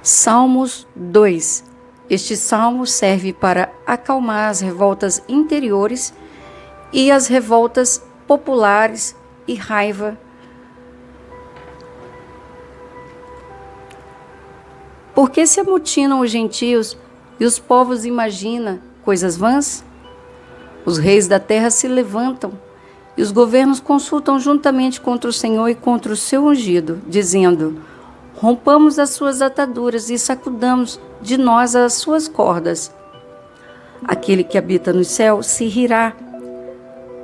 Salmos 2. Este salmo serve para acalmar as revoltas interiores e as revoltas populares e raiva. Porque se amotinam os gentios e os povos imaginam coisas vãs? Os reis da terra se levantam e os governos consultam juntamente contra o Senhor e contra o seu ungido, dizendo: rompamos as suas ataduras e sacudamos de nós as suas cordas. Aquele que habita no céu se rirá.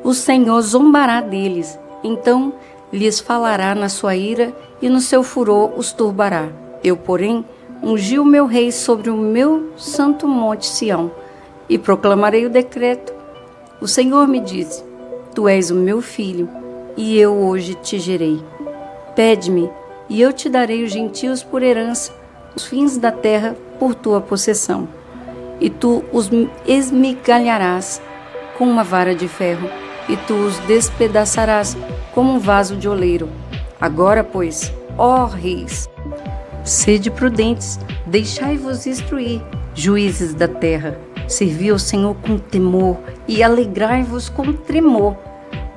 O Senhor zombará deles. Então lhes falará na sua ira e no seu furor os turbará. Eu, porém, ungi o meu rei sobre o meu santo monte Sião e proclamarei o decreto. O Senhor me disse: tu és o meu filho e eu hoje te gerei. Pede-me e eu te darei os gentios por herança, os fins da terra por tua possessão. E tu os esmigalharás com uma vara de ferro, e tu os despedaçarás como um vaso de oleiro. Agora, pois, ó reis, sede prudentes, deixai-vos instruir, juízes da terra. Servi ao Senhor com temor e alegrai-vos com tremor.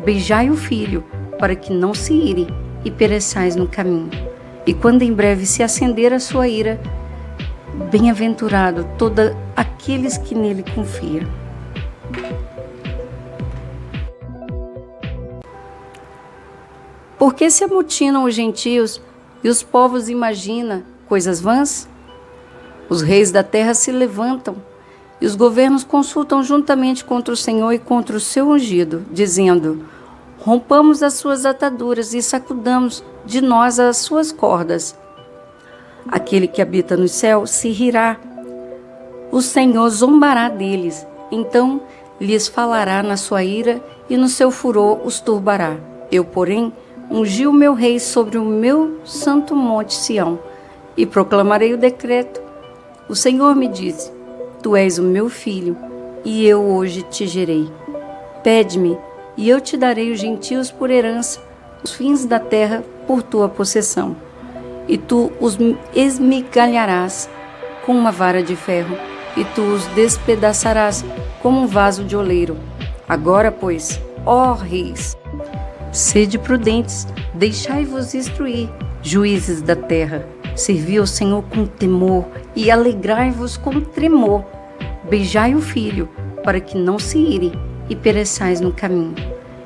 Beijai o filho, para que não se ire e pereçais no caminho. E quando em breve se acender a sua ira, bem-aventurado todos aqueles que nele confiam. Porque se amotinam os gentios e os povos imaginam coisas vãs? Os reis da terra se levantam e os governos consultam juntamente contra o Senhor e contra o seu ungido, dizendo: rompamos as suas ataduras e sacudamos de nós as suas cordas. Aquele que habita no céu se rirá. O Senhor zombará deles. Então lhes falará na sua ira e no seu furor os turbará. Eu, porém, ungi o meu rei sobre o meu santo monte Sião e proclamarei o decreto. O Senhor me disse: tu és o meu filho e eu hoje te gerei. Pede-me e eu te darei os gentios por herança, os fins da terra por tua possessão. E tu os esmigalharás com uma vara de ferro, e tu os despedaçarás como um vaso de oleiro. Agora, pois, ó reis, sede prudentes, deixai-vos instruir, juízes da terra. Servi ao Senhor com temor e alegrai-vos com tremor. Beijai o filho, para que não se ire e pereçais no caminho.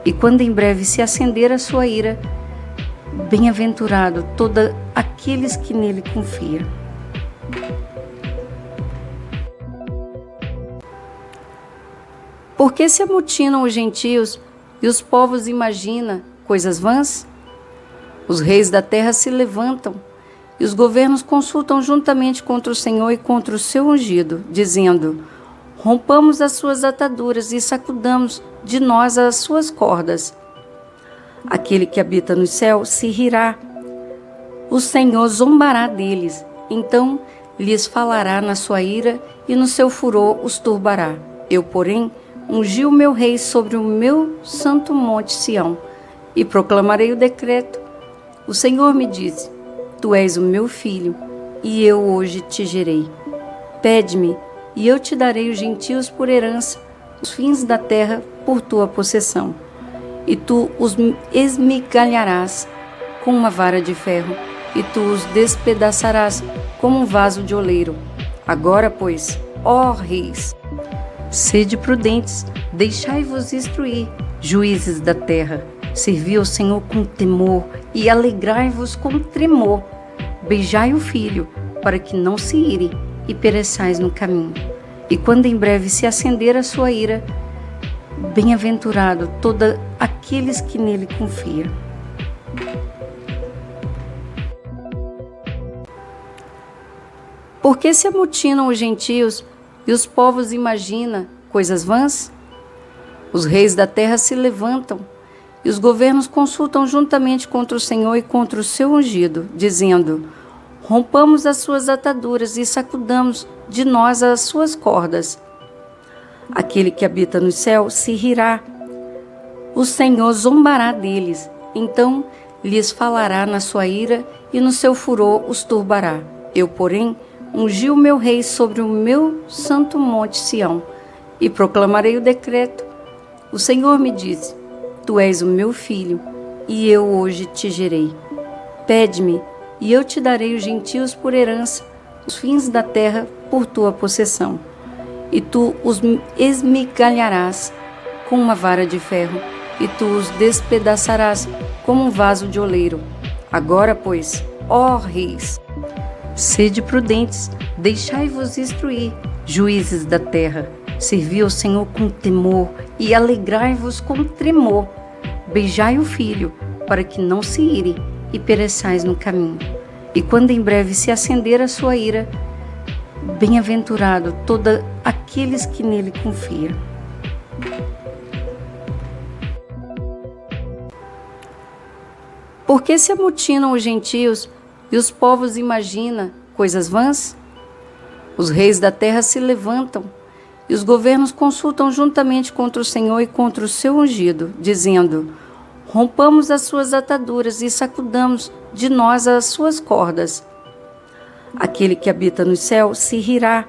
E quando em breve se acender a sua ira, bem-aventurado todos aqueles que nele confiam. Porque se amotinam os gentios e os povos imaginam coisas vãs? Os reis da terra se levantam e os governos consultam juntamente contra o Senhor e contra o seu ungido, dizendo: rompamos as suas ataduras e sacudamos de nós as suas cordas. Aquele que habita no céu se rirá. O Senhor zombará deles. Então lhes falará na sua ira e no seu furor os turbará. Eu, porém, ungi o meu rei sobre o meu santo monte Sião e proclamarei o decreto. O Senhor me disse: tu és o meu filho e eu hoje te gerei. Pede-me e eu te darei os gentios por herança, os fins da terra por tua possessão. E tu os esmigalharás com uma vara de ferro, e tu os despedaçarás como um vaso de oleiro. Agora, pois, ó reis, sede prudentes, deixai-vos instruir, juízes da terra. Servi ao Senhor com temor e alegrai-vos com tremor. Beijai o filho, para que não se ire e pereçais no caminho. E quando em breve se acender a sua ira, bem-aventurado todos aqueles que nele confiam. Porque se amotinam os gentios e os povos imaginam coisas vãs? Os reis da terra se levantam e os governos consultam juntamente contra o Senhor e contra o seu ungido, dizendo: rompamos as suas ataduras e sacudamos de nós as suas cordas. Aquele que habita no céu se rirá. O Senhor zombará deles. Então lhes falará na sua ira e no seu furor os turbará. Eu, porém, ungi o meu rei sobre o meu santo monte Sião, e proclamarei o decreto. O Senhor me disse: Tu és o meu filho, e eu hoje te gerei. Pede-me, e eu te darei os gentios por herança, os fins da terra por tua possessão. E tu os esmigalharás com uma vara de ferro, e tu os despedaçarás como um vaso de oleiro. Agora, pois, ó reis, sede prudentes, deixai-vos instruir, juízes da terra. Servi ao Senhor com temor e alegrai-vos com tremor. Beijai o filho, para que não se ire e pereçais no caminho. E quando em breve se acender a sua ira, bem-aventurado todos aqueles que nele confiam. Por que se amotinam os gentios e os povos imaginam coisas vãs? Os reis da terra se levantam e os governos consultam juntamente contra o Senhor e contra o seu ungido, dizendo: Rompamos as suas ataduras e sacudamos de nós as suas cordas. Aquele que habita no céu se rirá.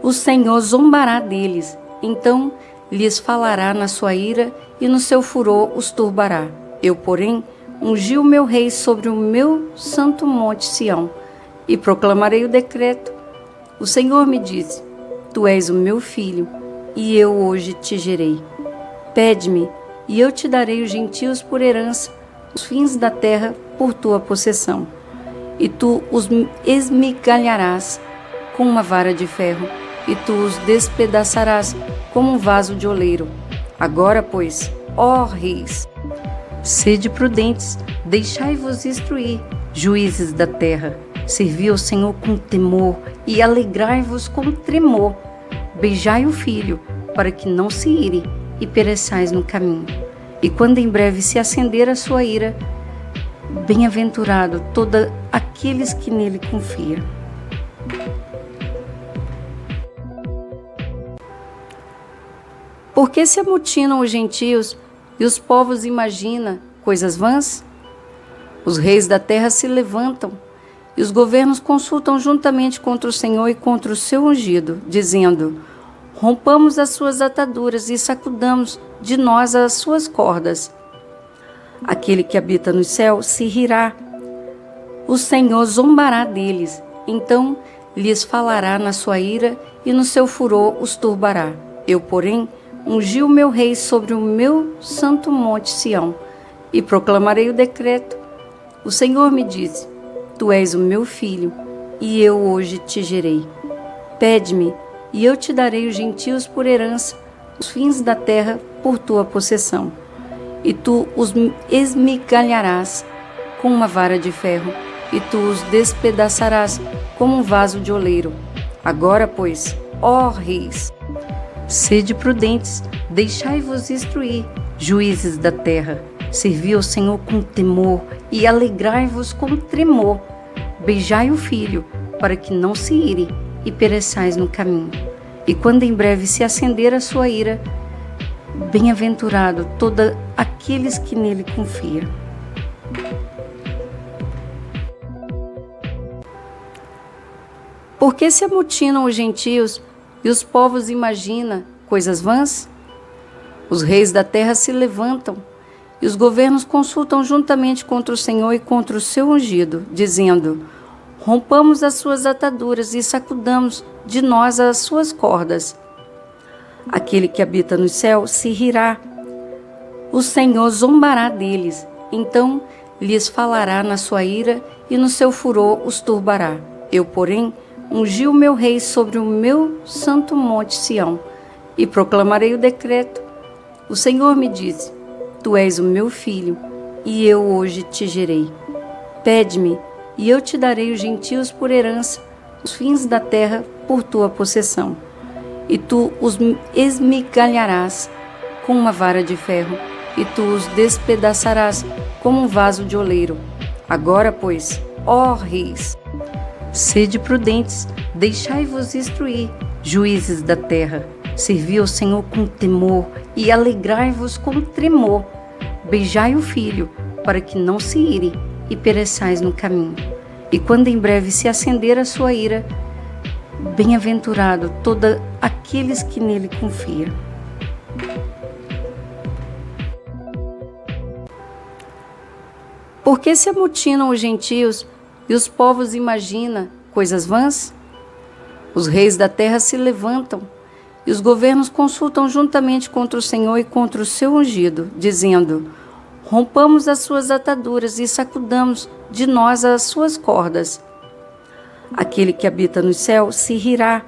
O Senhor zombará deles, então lhes falará na sua ira e no seu furor os turbará. Eu, porém, ungi o meu rei sobre o meu santo monte Sião, e proclamarei o decreto. O Senhor me disse: Tu és o meu filho, e eu hoje te gerei. Pede-me, e eu te darei os gentios por herança, os fins da terra por tua possessão. E tu os esmigalharás com uma vara de ferro, e tu os despedaçarás como um vaso de oleiro. Agora, pois, ó reis, sede prudentes, deixai-vos instruir, juízes da terra. Servi ao Senhor com temor e alegrai-vos com tremor. Beijai o filho, para que não se ire e pereçais no caminho. E quando em breve se acender a sua ira, bem-aventurado todos aqueles que nele confiam. Por que se amotinam os gentios e os povos imaginam coisas vãs? Os reis da terra se levantam e os governos consultam juntamente contra o Senhor e contra o seu ungido, dizendo: Rompamos as suas ataduras e sacudamos de nós as suas cordas. Aquele que habita no céu se rirá. O Senhor zombará deles, então lhes falará na sua ira e no seu furor os turbará. Eu, porém, ungi o meu rei sobre o meu santo monte Sião, e proclamarei o decreto. O Senhor me disse: Tu és o meu filho, e eu hoje te gerei. Pede-me, e eu te darei os gentios por herança, os fins da terra por tua possessão. E tu os esmigalharás com uma vara de ferro, e tu os despedaçarás como um vaso de oleiro. Agora, pois, ó reis, sede prudentes, deixai-vos instruir, juízes da terra. Servi ao Senhor com temor e alegrai-vos com tremor. Beijai o filho, para que não se ire e pereçais no caminho. E quando em breve se acender a sua ira, bem-aventurado todos aqueles que nele confiam. Por que se amotinam os gentios e os povos imaginam coisas vãs? Os reis da terra se levantam e os governos consultam juntamente contra o Senhor e contra o seu ungido, dizendo: Rompamos as suas ataduras e sacudamos de nós as suas cordas. Aquele que habita no céu se rirá. O Senhor zombará deles, então lhes falará na sua ira e no seu furor os turbará. Eu, porém, ungi o meu rei sobre o meu santo monte Sião, e proclamarei o decreto. O Senhor me disse: Tu és o meu filho, e eu hoje te gerei. Pede-me, e eu te darei os gentios por herança, os fins da terra por tua possessão. E tu os esmigalharás com uma vara de ferro, e tu os despedaçarás como um vaso de oleiro. Agora, pois, ó reis, sede prudentes, deixai-vos instruir, juízes da terra. Servi ao Senhor com temor e alegrai-vos com tremor. Beijai o filho, para que não se ire e pereçais no caminho. E quando em breve se acender a sua ira, bem-aventurado todos aqueles que nele confiam. Por que se amotinam os gentios e os povos imaginam coisas vãs? Os reis da terra se levantam e os governos consultam juntamente contra o Senhor e contra o seu ungido, dizendo: rompamos as suas ataduras e sacudamos de nós as suas cordas. Aquele que habita no céu se rirá.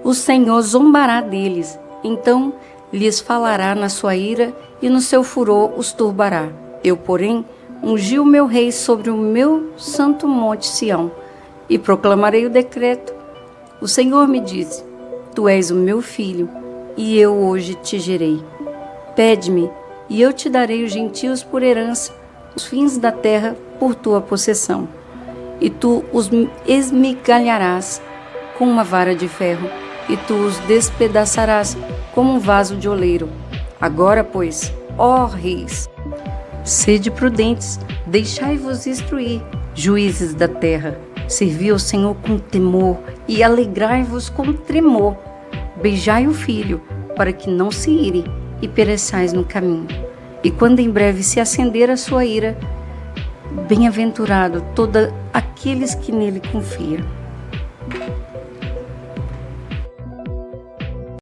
O Senhor zombará deles. Então lhes falará na sua ira e no seu furor os turbará. Eu, porém, ungi o meu rei sobre o meu santo monte Sião e proclamarei o decreto. O Senhor me disse: tu és o meu filho e eu hoje te gerei. Pede-me e eu te darei os gentios por herança, os fins da terra por tua possessão. E tu os esmigalharás com uma vara de ferro, e tu os despedaçarás como um vaso de oleiro. Agora, pois, ó reis, sede prudentes, deixai-vos instruir, juízes da terra. Servi ao Senhor com temor e alegrai-vos com tremor. Beijai o filho, para que não se ire e pereçais no caminho. E quando em breve se acender a sua ira, bem-aventurado todos aqueles que nele confiam.